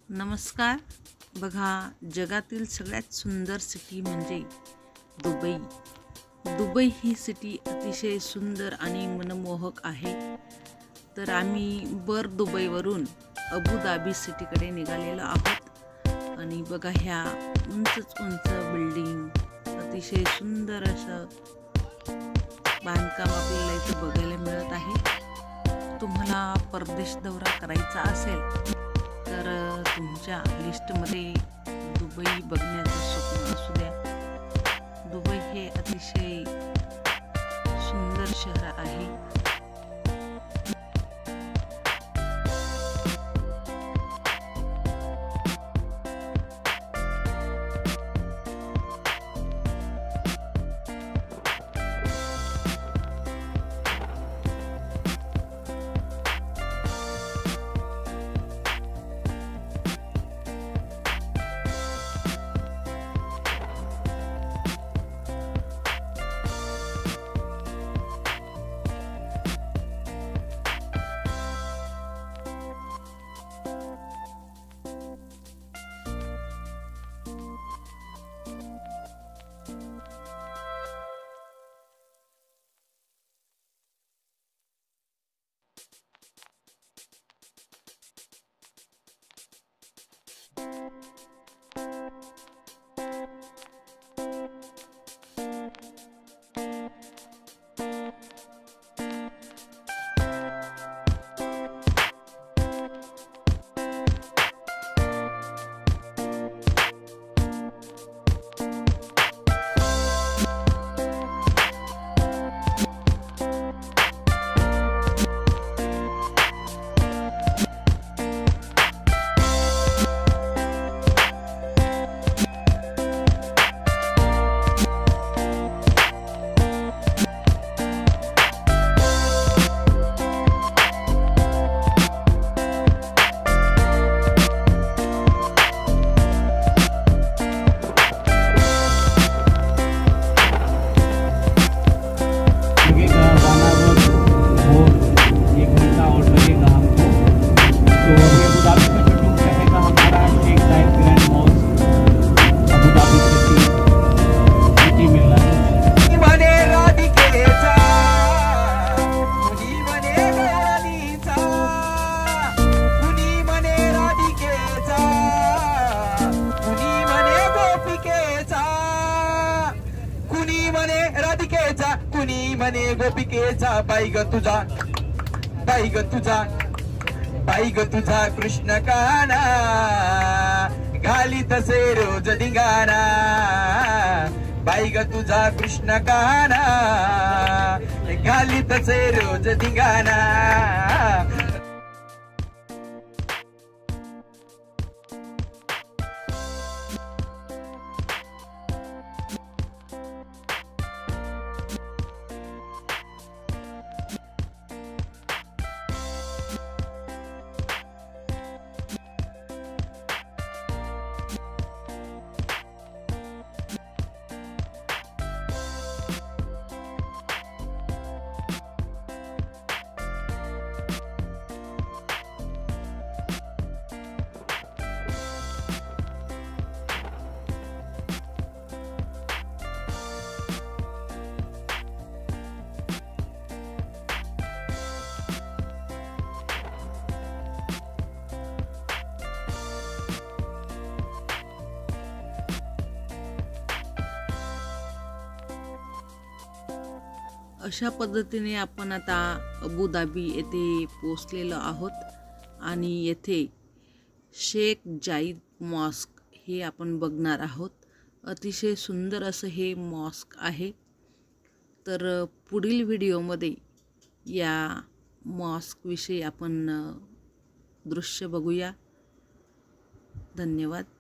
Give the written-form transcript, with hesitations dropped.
नमस्कार। बघा, जगातील सगळ्यात सुंदर सिटी म्हणजे दुबई। दुबई ही सिटी अतिशय सुंदर आणि मनमोहक आहे। तर आम्ही दुबईवरून अबुधाबी सिटीकडे निघालेलो आहोत। आणि बघा, ह्या उंच बिल्डिंग, अतिशय सुंदर असं बांधकाम आपल्याला इथे बघायला मिळत आहे। तुम्हाला परदेश दौरा करायचा असेल तर तुमच्या लिस्टमध्ये दुबई बघण्याचं स्वप्न असू द्या। दुबई हे अतिशय सुंदर शहर आहे। कुणी म्हणे गोपिकेचा बाई ग तुझा कृष्ण काना घाली तसे रोज धिंगाणा। बाई ग तुझा कृष्ण काना घाली तसे रोज धिंगाणा। अशा पद्धतीने आपण आता अबुधाबी येथे पोहोचलेलो आहोत आणि येथे शेख जाईद मॉस्क हे आपण बघणार आहोत। अतिशय सुंदर असं हे मॉस्क आहे। तर पुढील व्हिडिओमध्ये या मॉस्क विषयी आपण दृश्य बघूया। धन्यवाद।